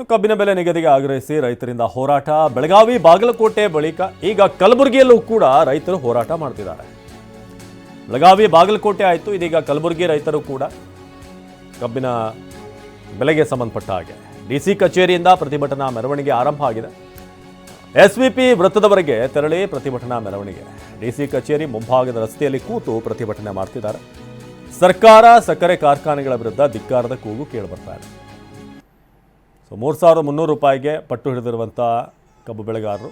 ಕಬ್ಬಿನ ಬೆಲೆ ನಿಗದಿಗೆ ಆಗ್ರಹಿಸಿ ರೈತರಿಂದ ಹೋರಾಟ. ಬೆಳಗಾವಿ ಬಾಗಲಕೋಟೆ ಬಳಿಕ ಈಗ ಕಲಬುರಗಿಯಲ್ಲೂ ಕೂಡ ರೈತರು ಹೋರಾಟ ಮಾಡ್ತಿದ್ದಾರೆ. ಬೆಳಗಾವಿ ಬಾಗಲಕೋಟೆ ಆಯಿತು, ಇದೀಗ ಕಲಬುರಗಿ ರೈತರು ಕೂಡ ಕಬ್ಬಿನ ಬೆಲೆಗೆ ಸಂಬಂಧಪಟ್ಟ ಹಾಗೆ ಡಿಸಿ ಕಚೇರಿಯಿಂದ ಪ್ರತಿಭಟನಾ ಮೆರವಣಿಗೆ ಆರಂಭ ಆಗಿದೆ. ಎಸ್ವಿಪಿ ವೃತ್ತದವರೆಗೆ ತೆರಳಿ ಪ್ರತಿಭಟನಾ ಮೆರವಣಿಗೆ. ಡಿಸಿ ಕಚೇರಿ ಮುಂಭಾಗದ ರಸ್ತೆಯಲ್ಲಿ ಕೂತು ಪ್ರತಿಭಟನೆ ಮಾಡ್ತಿದ್ದಾರೆ. ಸರ್ಕಾರ ಸಕ್ಕರೆ ಕಾರ್ಖಾನೆಗಳ ವಿರುದ್ಧ ಧಿಕ್ಕಾರದ ಕೂಗು ಕೇಳಿಬರ್ತಾ ಇದೆ. 3,300 ರೂಪಾಯಿಗೆ ಪಟ್ಟು ಹಿಡಿದಿರುವಂಥ ಕಬ್ಬು ಬೆಳೆಗಾರರು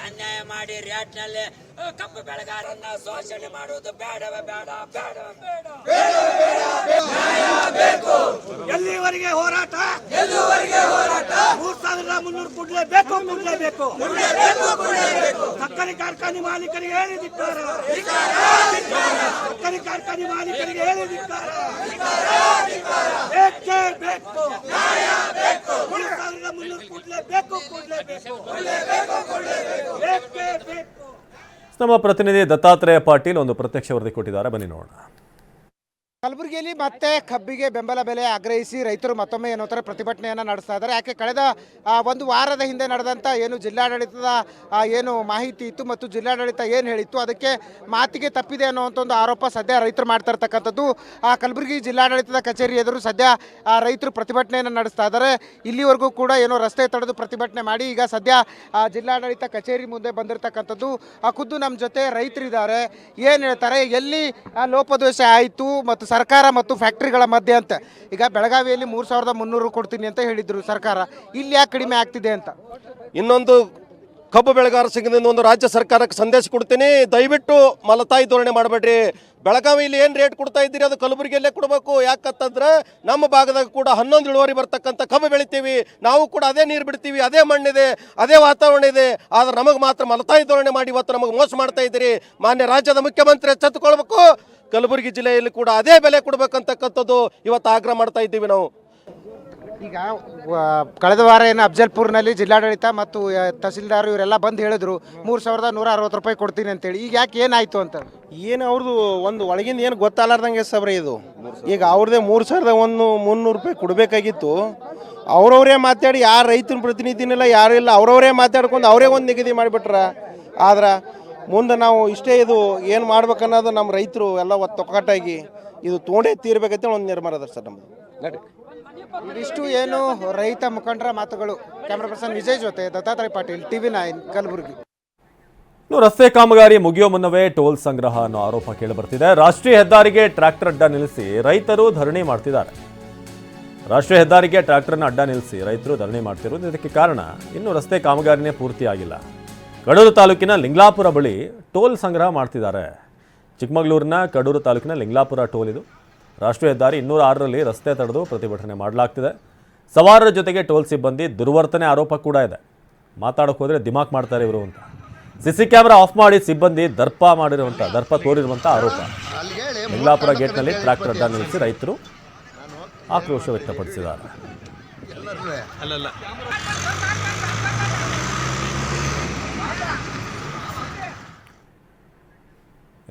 ಅನ್ಯಾಯ ಮಾಡಿ ರೇಟ್ನಲ್ಲಿ ಕಬ್ಬು ಬೆಳೆಗಾರರನ್ನ ಶೋಷಣೆ ಮಾಡುವುದು ಬೇಡವೇ ಬೇಡ ಬೇಡವೇ ಬೇಡ. ಎಲ್ಲಿವರೆಗೆ ಹೋರಾಟ? 3,300 ಕೊಡ್ಲೇಬೇಕು. ಸಕ್ಕರೆ ಕಾರ್ಖಾನೆ ಮಾಲೀಕರಿಗೆ ಹೇಳಿದಿದ್ದಾರೆ. ಸಕ್ಕರೆ ಕಾರ್ಖಾನೆ ಮಾಲೀಕರಿಗೆ ಹೇಳಿದಿದ್ದಾರೆ. ಬೇಕೇ ಬೇಕು. 3,300 ಕೊಡ್ಲೇಬೇಕು. ಬೇಕೇ ಬೇಕು. ನಮ್ಮ ಪ್ರತಿನಿಧಿ ದತ್ತಾತ್ರೇಯ ಪಾಟೀಲ್ ಒಂದು ಪ್ರತ್ಯಕ್ಷ ವರದಿ ಕೊಟ್ಟಿದ್ದಾರೆ, ಬನ್ನಿ ನೋಡೋಣ. ಕಲಬುರಗಿಯಲ್ಲಿ ಮತ್ತೆ ಕಬ್ಬಿಗೆ ಬೆಂಬಲ ಬೆಲೆ ಆಗ್ರಹಿಸಿ ರೈತರು ಮತ್ತೊಮ್ಮೆ ಏನೋ ಥರ ಪ್ರತಿಭಟನೆಯನ್ನು ನಡೆಸ್ತಾ ಇದ್ದಾರೆ. ಯಾಕೆ ಕಳೆದ ಒಂದು ವಾರದ ಹಿಂದೆ ನಡೆದಂಥ ಏನು ಜಿಲ್ಲಾಡಳಿತದ ಏನು ಮಾಹಿತಿ ಇತ್ತು ಮತ್ತು ಜಿಲ್ಲಾಡಳಿತ ಏನು ಹೇಳಿತ್ತು ಅದಕ್ಕೆ ಮಾತಿಗೆ ತಪ್ಪಿದೆ ಅನ್ನುವಂಥ ಒಂದು ಆರೋಪ ಸದ್ಯ ರೈತರು ಮಾಡ್ತಾ ಇರ್ತಕ್ಕಂಥದ್ದು. ಕಲಬುರಗಿ ಜಿಲ್ಲಾಡಳಿತದ ಕಚೇರಿ ಎದುರು ಸದ್ಯ ರೈತರು ಪ್ರತಿಭಟನೆಯನ್ನು ನಡೆಸ್ತಾ ಇದ್ದಾರೆ. ಇಲ್ಲಿವರೆಗೂ ಕೂಡ ಏನೋ ರಸ್ತೆ ತಡೆದು ಪ್ರತಿಭಟನೆ ಮಾಡಿ ಈಗ ಸದ್ಯ ಜಿಲ್ಲಾಡಳಿತ ಕಚೇರಿ ಮುಂದೆ ಬಂದಿರತಕ್ಕಂಥದ್ದು. ಖುದ್ದು ನಮ್ಮ ಜೊತೆ ರೈತರಿದ್ದಾರೆ, ಏನು ಹೇಳ್ತಾರೆ, ಎಲ್ಲಿ ಲೋಪದೋಷ ಆಯಿತು ಮತ್ತು ಸರ್ಕಾರ ಮತ್ತು ಫ್ಯಾಕ್ಟ್ರಿಗಳ ಮಧ್ಯೆ ಅಂತ. ಈಗ ಬೆಳಗಾವಿಯಲ್ಲಿ 3,300 ಕೊಡ್ತೀನಿ ಅಂತ ಹೇಳಿದ್ರು ಸರ್ಕಾರ, ಇಲ್ಲಿ ಯಾಕೆ ಕಡಿಮೆ ಆಗ್ತಿದೆ ಅಂತ. ಇನ್ನೊಂದು ಕಬ್ಬು ಬೆಳೆಗಾರ ಸಂಘದಿಂದ ಒಂದು ರಾಜ್ಯ ಸರ್ಕಾರಕ್ಕೆ ಸಂದೇಶ ಕೊಡ್ತೀನಿ, ದಯವಿಟ್ಟು ಮಲತಾಯಿ ಧೋರಣೆ ಮಾಡಬೇಡ್ರಿ. ಬೆಳಗಾವಿಯಲ್ಲಿ ಏನು ರೇಟ್ ಕೊಡ್ತಾ ಇದ್ದೀರಿ ಅದು ಕಲಬುರಗಿಯಲ್ಲೇ ಕೊಡಬೇಕು. ಯಾಕಂತಂದ್ರೆ ನಮ್ಮ ಭಾಗದಾಗ ಕೂಡ 11 ಇಳುವರಿ ಬರ್ತಕ್ಕಂಥ ಕಬ್ಬು ಬೆಳಿತೀವಿ, ನಾವು ಕೂಡ ಅದೇ ನೀರು ಬಿಡ್ತೀವಿ, ಅದೇ ಮಣ್ಣಿದೆ, ಅದೇ ವಾತಾವರಣ ಇದೆ. ಆದ್ರೆ ನಮಗೆ ಮಾತ್ರ ಮಲತಾಯಿ ಧೋರಣೆ ಮಾಡಿ ಇವತ್ತು ನಮಗೆ ಮೋಸ ಮಾಡ್ತಾ ಇದ್ದೀರಿ. ಮಾನ್ಯ ರಾಜ್ಯದ ಮುಖ್ಯಮಂತ್ರಿ ಎಚ್ಚೆತ್ತುಕೊಳ್ಬೇಕು. ಕಲಬುರಗಿ ಜಿಲ್ಲೆಯಲ್ಲಿ ಕೂಡ ಅದೇ ಬೆಲೆ ಕೊಡಬೇಕಂತಕ್ಕಂಥದ್ದು ಇವತ್ತು ಆಗ್ರಹ ಮಾಡ್ತಾ ಇದ್ದೀವಿ ನಾವು. ಈಗ ಕಳೆದ ವಾರ ಏನು ಅಫಜಲ್ಪುರ್ನಲ್ಲಿ ಜಿಲ್ಲಾಡಳಿತ ಮತ್ತು ತಹಸೀಲ್ದಾರ್ ಇವರೆಲ್ಲ ಬಂದು ಹೇಳಿದ್ರು 3,160 ರೂಪಾಯಿ ಕೊಡ್ತೀನಿ ಅಂತೇಳಿ. ಈಗ ಯಾಕೆ ಏನಾಯಿತು ಅಂತ? ಏನು ಅವ್ರದ್ದು ಒಂದು ಒಳಗಿಂದ ಏನು ಗೊತ್ತಾಗಲಾರ್ದಂಗೆ ಸಬ್ರಿ ಇದು. ಈಗ ಅವ್ರದ್ದೇ 3,300 ರೂಪಾಯಿ ಕೊಡಬೇಕಾಗಿತ್ತು. ಅವ್ರವರೇ ಮಾತಾಡಿ, ಯಾರು ರೈತನ ಪ್ರತಿನಿಧಿನಿಲ್ಲ ಯಾರು ಇಲ್ಲ, ಅವ್ರವರೇ ಮಾತಾಡ್ಕೊಂಡು ಅವರೇ ಒಂದು ನಿಗದಿ ಮಾಡಿಬಿಟ್ರ. ಆದ್ರೆ ಮುಂದೆ ನಾವು ಇಷ್ಟೇ ಇದು ಏನು ಮಾಡ್ಬೇಕನ್ನೋದು ನಮ್ಮ ರೈತರು ಎಲ್ಲ ಒಕ್ಕಟ್ಟಾಗಿ ಇದು ತೊಗೊಂಡೇ ತೀರ್ಬೇಕಂತ ಒಂದು ನಿರ್ಮಾಣ ಅದ ಸರ್ ನಮ್ಮದು. ನಡಿ ಇದಿಷ್ಟು ಏನು ರೈತ ಮುಖಂಡರ ಮಾತುಗಳು. ಕ್ಯಾಮ್ರಾ ಪರ್ಸನ್ ವಿಜಯ್ ಜೊತೆ ದತ್ತಾತ್ರೇಯ ಪಾಟೀಲ್, TV9 ಕಲಬುರಗಿ. ರಸ್ತೆ ಕಾಮಗಾರಿ ಮುಗಿಯೋ ಮುನ್ನವೇ ಟೋಲ್ ಸಂಗ್ರಹ ಅನ್ನೋ ಆರೋಪ ಕೇಳಿಬರ್ತಿದೆ. ರಾಷ್ಟ್ರೀಯ ಹೆದ್ದಾರಿಗೆ ಟ್ರ್ಯಾಕ್ಟರ್ ಅಡ್ಡ ನಿಲ್ಲಿಸಿ ರೈತರು ಧರಣಿ ಮಾಡ್ತಿದ್ದಾರೆ. ರಾಷ್ಟ್ರೀಯ ಹೆದ್ದಾರಿಗೆ ಟ್ರ್ಯಾಕ್ಟರ್ನ ಅಡ್ಡ ನಿಲ್ಲಿಸಿ ರೈತರು ಧರಣಿ ಮಾಡ್ತಿರೋದು. ಇದಕ್ಕೆ ಕಾರಣ ಇನ್ನೂ ರಸ್ತೆ ಕಾಮಗಾರಿನೇ ಪೂರ್ತಿಯಾಗಿಲ್ಲ. ಕಡೂರು ತಾಲೂಕಿನ ಲಿಂಗ್ಲಾಪುರ ಬಳಿ ಟೋಲ್ ಸಂಗ್ರಹ ಮಾಡ್ತಿದ್ದಾರೆ. ಚಿಕ್ಕಮಗಳೂರಿನ ಕಡೂರು ತಾಲೂಕಿನ ಲಿಂಗ್ಲಾಪುರ ಟೋಲ್ ಇದು. ರಾಷ್ಟ್ರೀಯ ಹೆದ್ದಾರಿ 206ರಲ್ಲಿ ರಸ್ತೆ ತಡೆದು ಪ್ರತಿಭಟನೆ ಮಾಡಲಾಗ್ತಿದೆ. ಸವಾರರ ಜೊತೆಗೆ ಟೋಲ್ ಸಿಬ್ಬಂದಿ ದುರ್ವರ್ತನೆ ಆರೋಪ ಕೂಡ ಇದೆ. ಮಾತಾಡೋಕೆ ಹೋದರೆ ದಿಮಾಕ್ ಮಾಡ್ತಾರೆ ಇವರು ಅಂತ ಸಿಸಿ ಕ್ಯಾಮೆರಾ ಆಫ್ ಮಾಡಿ ಸಿಬ್ಬಂದಿ ದರ್ಪ ತೋರಿರುವಂಥ ಆರೋಪ. ಲಿಂಗ್ಲಾಪುರ ಗೇಟ್ನಲ್ಲಿ ಟ್ರ್ಯಾಕ್ಟರ್ ಅಡ್ಡ ನಿಲ್ಲಿಸಿ ರೈತರು ಆಕ್ರೋಶ ವ್ಯಕ್ತಪಡಿಸಿದ್ದಾರೆ.